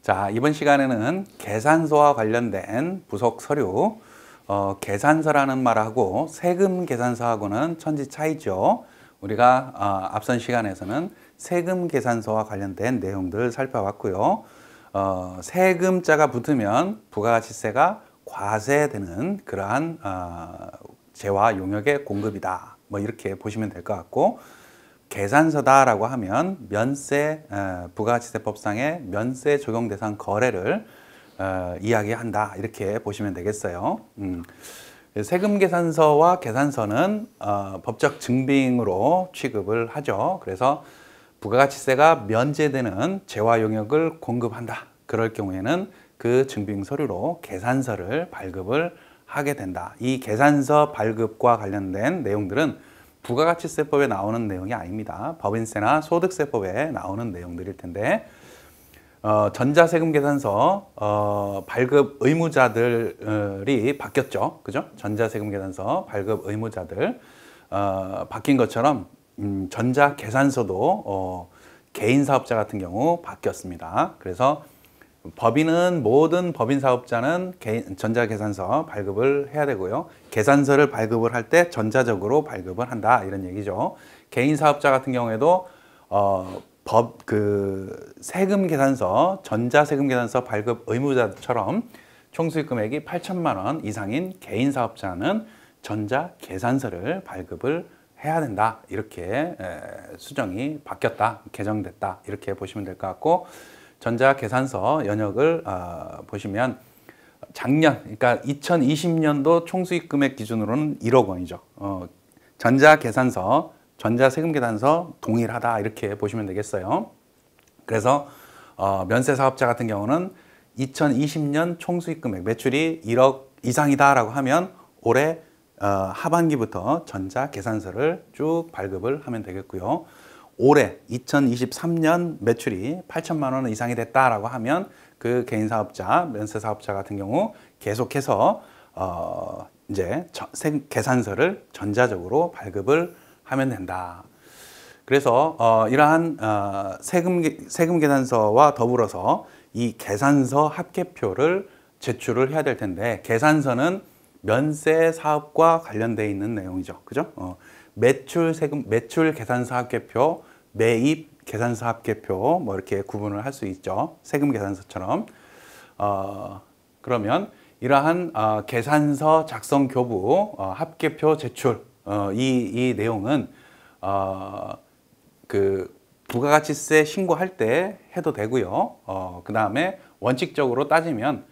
자, 이번 시간에는 계산서와 관련된 부속 서류, 계산서라는 말하고 세금 계산서하고는 천지 차이죠. 우리가 앞선 시간에서는 세금 계산서와 관련된 내용들 살펴봤고요. 세금자가 붙으면 부가가치세가 과세되는 그러한 재화 용역의 공급이다. 뭐 이렇게 보시면 될 것 같고, 계산서다라고 하면 면세, 부가가치세법상의 면세 적용 대상 거래를 이야기한다. 이렇게 보시면 되겠어요. 세금 계산서와 계산서는 법적 증빙으로 취급을 하죠. 그래서 부가가치세가 면제되는 재화 용역을 공급한다. 그럴 경우에는 그 증빙 서류로 계산서를 발급을 하게 된다. 이 계산서 발급과 관련된 내용들은 부가가치세법에 나오는 내용이 아닙니다. 법인세나 소득세법에 나오는 내용들일 텐데, 전자세금 계산서 발급 의무자들이 바뀌었죠. 그죠? 전자세금 계산서 발급 의무자들 바뀐 것처럼 전자계산서도 개인 사업자 같은 경우 바뀌었습니다. 그래서 법인은 모든 법인 사업자는 전자계산서 발급을 해야 되고요. 계산서를 발급을 할 때 전자적으로 발급을 한다 이런 얘기죠. 개인 사업자 같은 경우에도 세금 계산서, 전자세금 계산서 발급 의무자처럼 총수익 금액이 8천만 원 이상인 개인 사업자는 전자계산서를 발급을 해야 된다. 이렇게 수정이 바뀌었다, 개정됐다 이렇게 보시면 될 것 같고, 전자계산서 연역을 보시면 작년, 그러니까 2020년도 총수익 금액 기준으로는 1억 원이죠. 전자계산서, 전자세금계산서 동일하다 이렇게 보시면 되겠어요. 그래서 면세사업자 같은 경우는 2020년 총수익 금액 매출이 1억 이상이다라고 하면 올해 하반기부터 전자계산서를 쭉 발급을 하면 되겠고요. 올해 2023년 매출이 8천만 원 이상이 됐다라고 하면 그 개인 사업자, 면세 사업자 같은 경우 계속해서 이제 계산서를 전자적으로 발급을 하면 된다. 그래서 이러한 세금 계산서와 더불어서 이 계산서 합계표를 제출을 해야 될 텐데, 계산서는 면세 사업과 관련되어 있는 내용이죠. 그죠? 매출 계산서 합계표, 매입 계산서 합계표 뭐 이렇게 구분을 할 수 있죠. 세금 계산서처럼. 그러면 이러한 계산서 작성 교부, 합계표 제출 이 내용은 그 부가가치세 신고할 때 해도 되고요. 그 다음에 원칙적으로 따지면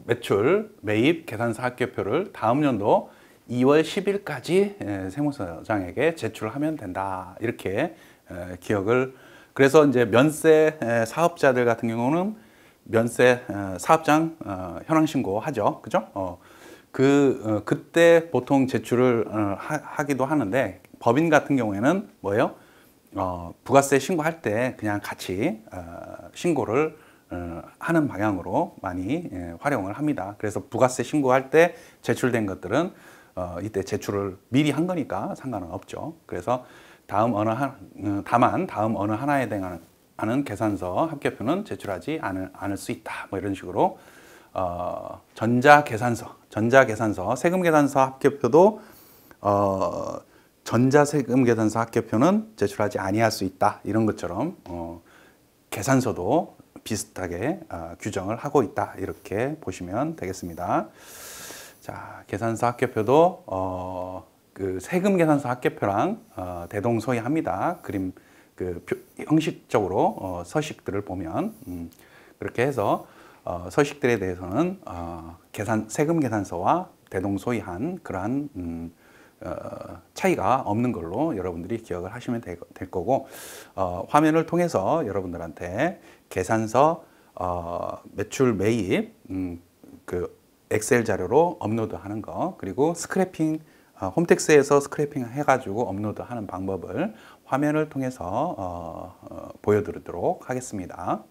매출, 매입 계산서 합계표를 다음 연도 2월 10일까지 세무서장에게 제출하면 된다. 이렇게 기억을. 그래서 이제 면세 사업자들 같은 경우는 면세 사업장 현황 신고하죠. 그죠? 그때 보통 제출을 하기도 하는데, 법인 같은 경우에는 뭐예요? 부가세 신고할 때 그냥 같이 신고를 하는 방향으로 많이 활용을 합니다. 그래서 부가세 신고할 때 제출된 것들은 이때 제출을 미리 한 거니까 상관은 없죠. 그래서 다만 다음 어느 하나에 대한 계산서 합계표는 제출하지 않을 수 있다. 뭐 이런 식으로 전자계산서, 세금계산서 합계표도 전자세금계산서 합계표는 제출하지 아니할 수 있다. 이런 것처럼 계산서도 비슷하게 규정을 하고 있다. 이렇게 보시면 되겠습니다. 자, 계산서 합계표도 그 세금 계산서 합계표랑 대동소이합니다. 그림 형식적으로 서식들을 보면 그렇게 해서 서식들에 대해서는 세금 계산서와 대동소이한 그러한 차이가 없는 걸로 여러분들이 기억을 하시면 될 거고, 화면을 통해서 여러분들한테 계산서 매출 매입 그 엑셀 자료로 업로드하는 거, 그리고 스크래핑, 홈택스에서 스크래핑 해가지고 업로드하는 방법을 화면을 통해서 보여드리도록 하겠습니다.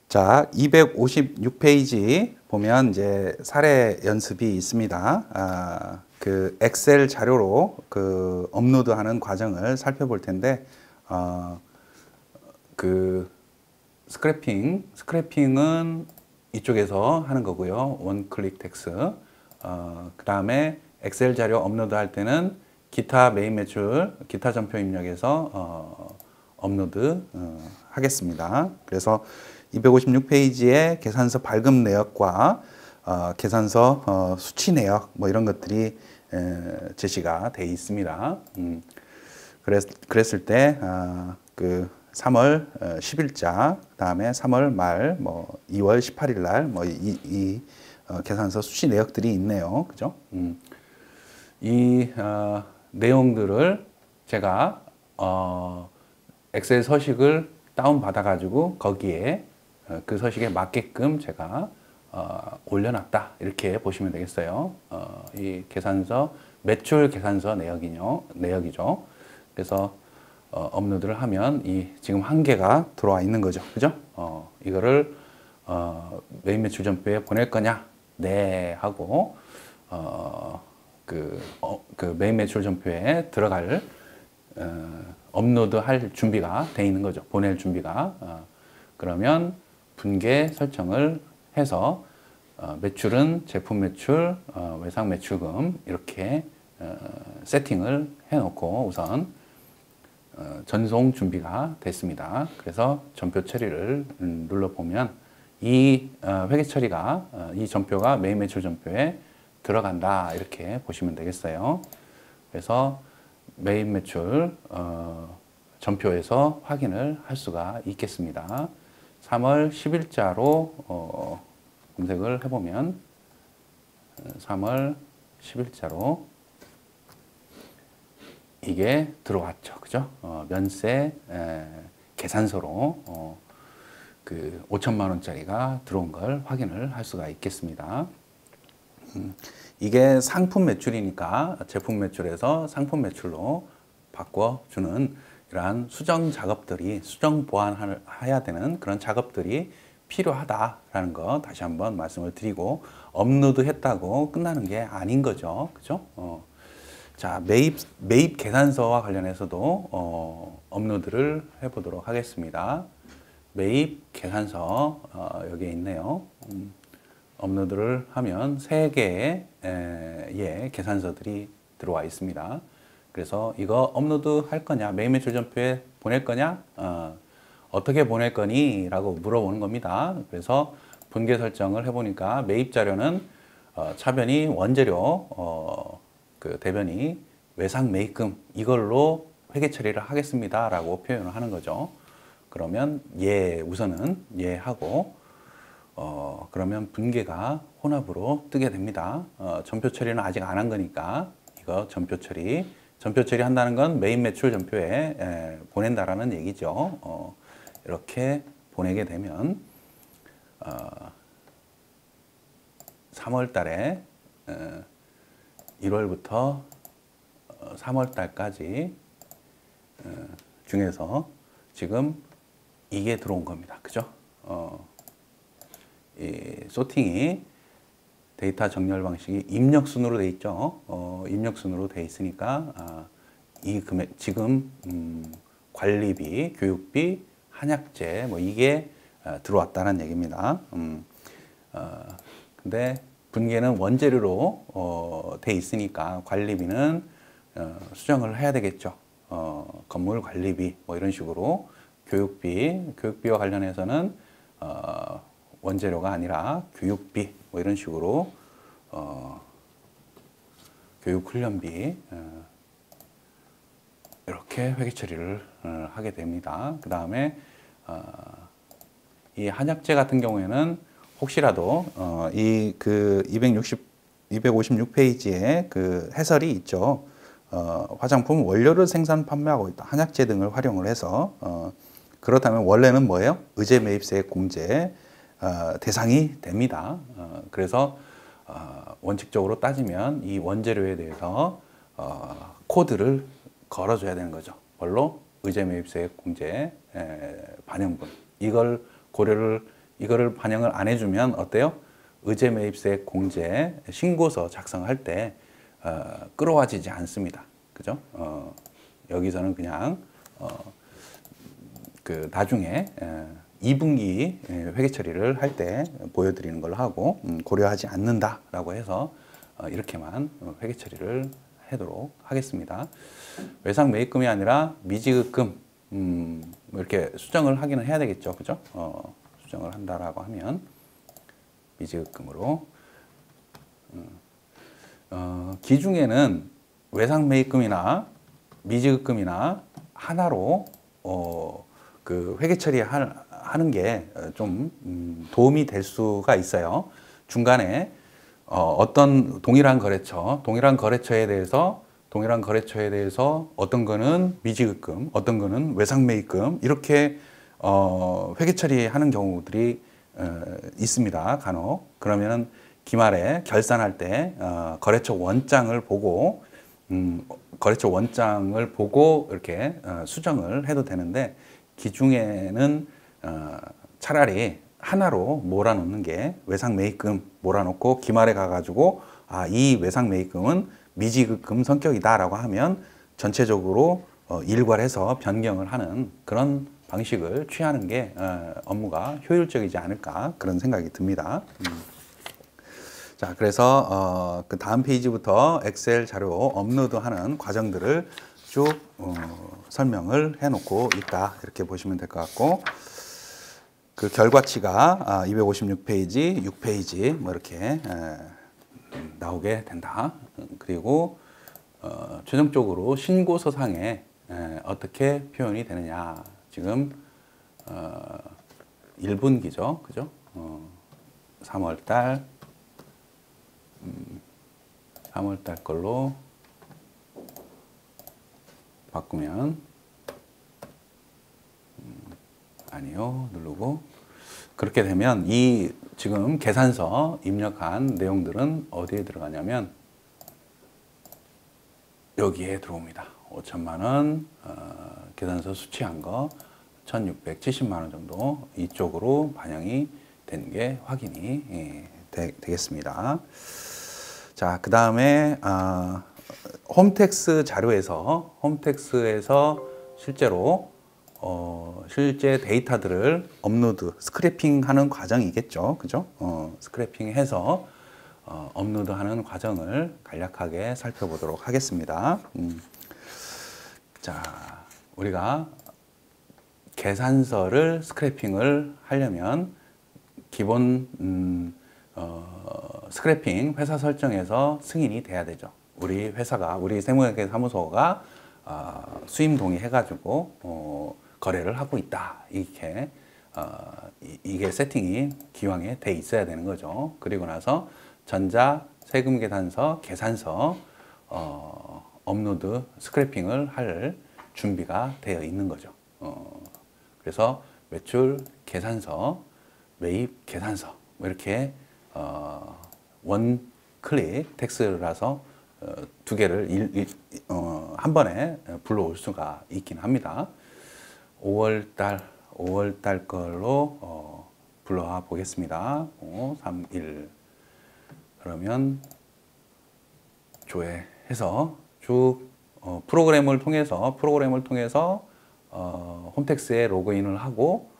자, 256페이지 보면 이제 사례 연습이 있습니다. 그 엑셀 자료로 그 업로드하는 과정을 살펴볼 텐데, 그 스크래핑은 이쪽에서 하는 거고요. 원클릭 텍스. 그 다음에 엑셀 자료 업로드 할 때는 기타 메인 매출, 기타 전표 입력해서 업로드 하겠습니다. 그래서 256페이지에 계산서 발급 내역과 계산서 수치 내역 뭐 이런 것들이 제시가 되어 있습니다. 그랬을 때 그 3월 10일자, 그다음에 3월 말, 뭐 2월 18일 날, 뭐 이 계산서 수치 내역들이 있네요. 그죠? 이 내용들을 제가 엑셀 서식을 다운 받아 가지고 거기에 그 서식에 맞게끔 제가 올려놨다 이렇게 보시면 되겠어요. 이 계산서 매출 계산서 내역이죠. 그래서 업로드를 하면 이 지금 한 개가 들어와 있는 거죠. 그죠? 이거를 메인 매출 전표에 보낼 거냐? 네 하고 그 메인 매출 전표에 들어갈 업로드 할 준비가 돼 있는 거죠. 보낼 준비가. 그러면 분계 설정을 해서 매출은 제품 매출, 외상 매출금 이렇게 세팅을 해놓고 우선 전송 준비가 됐습니다. 그래서 전표 처리를 눌러보면 이 회계 처리가 이 전표가 메인 매출 전표에 들어간다 이렇게 보시면 되겠어요. 그래서 메인 매출 전표에서 확인을 할 수가 있겠습니다. 3월 10일자로 검색을 해보면 3월 10일자로 이게 들어왔죠. 그죠? 면세 계산서로 그 5천만 원짜리가 들어온 걸 확인을 할 수가 있겠습니다. 이게 상품 매출이니까 제품 매출에서 상품 매출로 바꿔주는 이러한 수정 작업들이, 수정 보완해야 되는 그런 작업들이 필요하다라는 거 다시 한번 말씀을 드리고, 업로드 했다고 끝나는 게 아닌 거죠. 그죠? 자, 매입 계산서와 관련해서도 업로드를 해보도록 하겠습니다. 매입 계산서 여기에 있네요. 업로드를 하면 3개의 계산서들이 들어와 있습니다. 그래서 이거 업로드 할 거냐, 메인 매출 전표에 보낼 거냐, 어떻게 보낼 거니? 라고 물어보는 겁니다. 그래서 분계 설정을 해보니까 매입 자료는 차변이 원재료, 그 대변이 외상 매입금 이걸로 회계 처리를 하겠습니다 라고 표현을 하는 거죠. 그러면 우선은 하고 그러면 분계가 혼합으로 뜨게 됩니다. 전표 처리는 아직 안 한 거니까 이거 전표 처리 한다는 건 메인 매출 전표에 보낸다라는 얘기죠. 이렇게 보내게 되면 3월 달에 1월부터 3월 달까지 중에서 지금 이게 들어온 겁니다. 그죠? 이 소팅이 데이터 정렬 방식이 입력 순으로 돼 있죠. 입력 순으로 돼 있으니까 이 금액 지금 관리비, 교육비, 한약재 뭐 이게 들어왔다는 얘기입니다. 근데 분계는 원재료로 돼 있으니까 관리비는 수정을 해야 되겠죠. 건물 관리비 뭐 이런 식으로 교육비와 관련해서는 원재료가 아니라 교육비 뭐 이런 식으로 교육훈련비 이렇게 회계 처리를 하게 됩니다. 그 다음에 이 한약재 같은 경우에는 혹시라도 이 그 256페이지에 그 해설이 있죠. 화장품 원료를 생산 판매하고 있다. 한약재 등을 활용을 해서 그렇다면 원래는 뭐예요? 의제 매입세액 공제 대상이 됩니다. 그래서 원칙적으로 따지면 이 원재료에 대해서 코드를 걸어줘야 되는 거죠. 뭘로? 의제 매입세액 공제 반영분. 이거를 반영을 안 해주면 어때요? 의제 매입세액 공제 신고서 작성할 때 끌어와지지 않습니다. 그죠? 여기서는 그냥 그 나중에 2분기 회계 처리를 할 때 보여드리는 걸로 하고 고려하지 않는다라고 해서 이렇게만 회계 처리를 하도록 하겠습니다. 외상 매입금이 아니라 미지급금 이렇게 수정을 하기는 해야 되겠죠, 그죠? 수정을 한다라고 하면 미지급금으로 기중에는 외상 매입금이나 미지급금이나 하나로 그 회계 처리하는 게 좀 도움이 될 수가 있어요. 중간에 어떤 동일한 거래처에 대해서 어떤 거는 미지급금, 어떤 거는 외상 매입금 이렇게 회계 처리하는 경우들이 있습니다. 간혹. 그러면은 기말에 결산할 때 거래처 원장을 보고 이렇게 수정을 해도 되는데 기중에는 차라리 하나로 몰아놓는 게 외상 매입금 몰아놓고 기말에 가가지고 이 외상 매입금은 미지급금 성격이다라고 하면 전체적으로 일괄해서 변경을 하는 그런 방식을 취하는 게 업무가 효율적이지 않을까 그런 생각이 듭니다. 자, 그래서 그 다음 페이지부터 엑셀 자료 업로드하는 과정들을 쭉 설명을 해놓고 있다 이렇게 보시면 될 것 같고 그 결과치가 256페이지, 6페이지 뭐 이렇게 나오게 된다. 그리고 최종적으로 신고서상에 어떻게 표현이 되느냐. 지금 1분기죠, 그죠? 3월달 걸로 바꾸면 아니요 누르고 그렇게 되면 이 지금 계산서 입력한 내용들은 어디에 들어가냐면 여기에 들어옵니다. 5천만 원 계산서 수취한 거 1,670만 원 정도 이쪽으로 반영이 된 게 확인이 되겠습니다. 자, 그 다음에 홈택스 자료에서 실제로 실제 데이터들을 업로드, 스크래핑하는 과정이겠죠, 그죠? 스크래핑해서 업로드하는 과정을 간략하게 살펴보도록 하겠습니다. 자, 우리가 계산서를 스크래핑을 하려면 기본 스크래핑 회사 설정에서 승인이 돼야 되죠. 우리 세무회계 사무소가 수임 동의해가지고 거래를 하고 있다. 이렇게 이게 세팅이 기왕에 돼 있어야 되는 거죠. 그리고 나서 전자 세금 계산서 업로드 스크래핑을 할 준비가 되어 있는 거죠. 그래서 매출 계산서, 매입 계산서 뭐 이렇게 원 클릭 텍스트라서 두 개를 한 번에 불러올 수가 있긴 합니다. 5월달 걸로 불러와 보겠습니다. 5, 3, 1 그러면 조회해서 쭉 프로그램을 통해서 홈택스에 로그인을 하고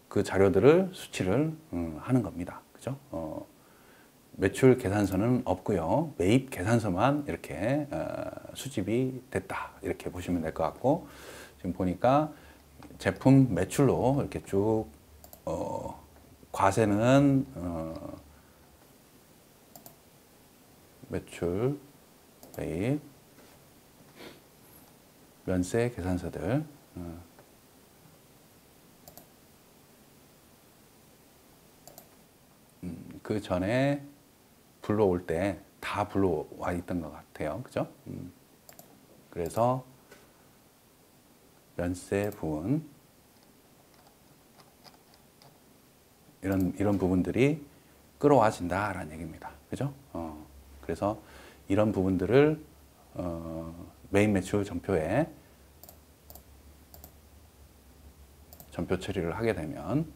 그 자료들을 수치를 하는 겁니다. 그죠? 매출 계산서는 없고요. 매입 계산서만 이렇게 수집이 됐다. 이렇게 보시면 될 것 같고 지금 보니까 제품 매출로 이렇게 쭉 과세는 매출, 매입, 면세 계산서들 그 전에 불러올 때 다 불러와 있던 것 같아요. 그죠? 그래서 면세 부분 이런 부분들이 끌어와진다라는 얘기입니다. 그죠? 그래서 이런 부분들을 메인 매출 전표에 전표 처리를 하게 되면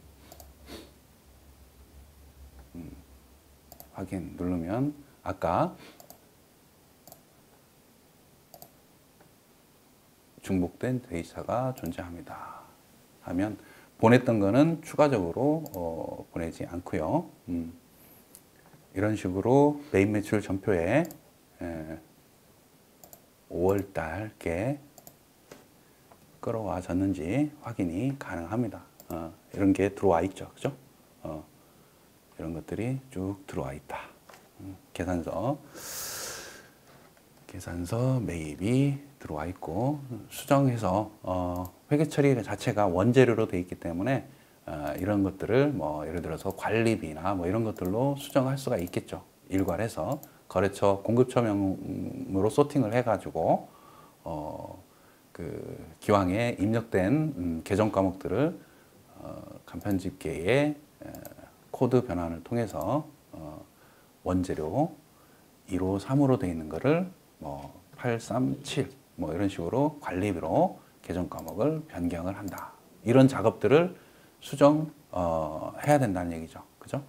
확인 누르면 아까 중복된 데이터가 존재합니다 하면 보냈던 거는 추가적으로 보내지 않고요. 이런 식으로 매입 매출 전표에 5월 달께 끌어와졌는지 확인이 가능합니다. 이런 게 들어와 있죠. 그죠? 이런 것들이 쭉 들어와 있다. 계산서 매입이 들어와 있고, 수정해서 회계 처리 자체가 원재료로 되어 있기 때문에 이런 것들을 뭐 예를 들어서 관리비나 뭐 이런 것들로 수정할 수가 있겠죠. 일괄해서 거래처 공급처명으로 소팅을 해가지고 그 기왕에 입력된 계정 과목들을 간편집계의 코드 변환을 통해서 원재료 1호, 3호로 되어 있는 거를 뭐 837 뭐 이런 식으로 관리비로 계정 과목을 변경을 한다. 이런 작업들을 수정 해야 된다는 얘기죠. 그죠?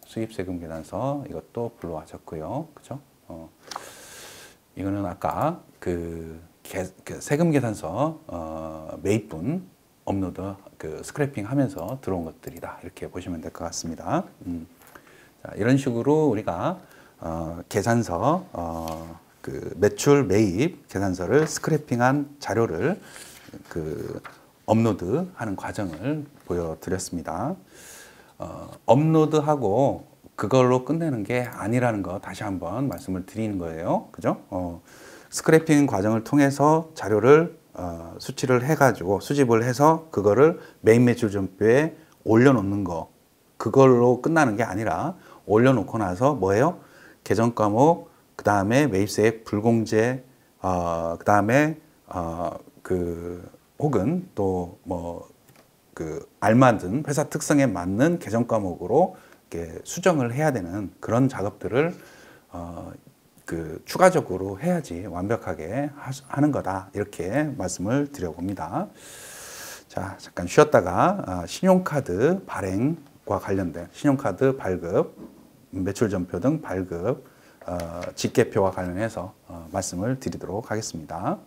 수입세금 계산서 이것도 불러와졌고요. 그죠? 이거는 아까 그 세금 계산서 매입분 업로드 스크래핑 하면서 들어온 것들이다. 이렇게 보시면 될 것 같습니다. 자, 이런 식으로 우리가 계산서 그 매출 매입 계산서를 스크래핑한 자료를 업로드하는 과정을 보여드렸습니다. 업로드하고 그걸로 끝내는 게 아니라는 거 다시 한번 말씀을 드리는 거예요. 그죠? 스크래핑 과정을 통해서 자료를 수치를 해가지고 수집을 해서 그거를 매입 매출 전표에 올려놓는 거, 그걸로 끝나는 게 아니라 올려놓고 나서 뭐예요? 계정 과목, 그 다음에 매입세액 불공제, 그 다음에 혹은 또 뭐 알맞은 회사 특성에 맞는 계정 과목으로 이렇게 수정을 해야 되는 그런 작업들을 추가적으로 해야지 완벽하게 하는 거다. 이렇게 말씀을 드려봅니다. 자, 잠깐 쉬었다가 신용카드 발행과 관련된 신용카드 발급, 매출전표 등 발급, 집계표와 관련해서 말씀을 드리도록 하겠습니다.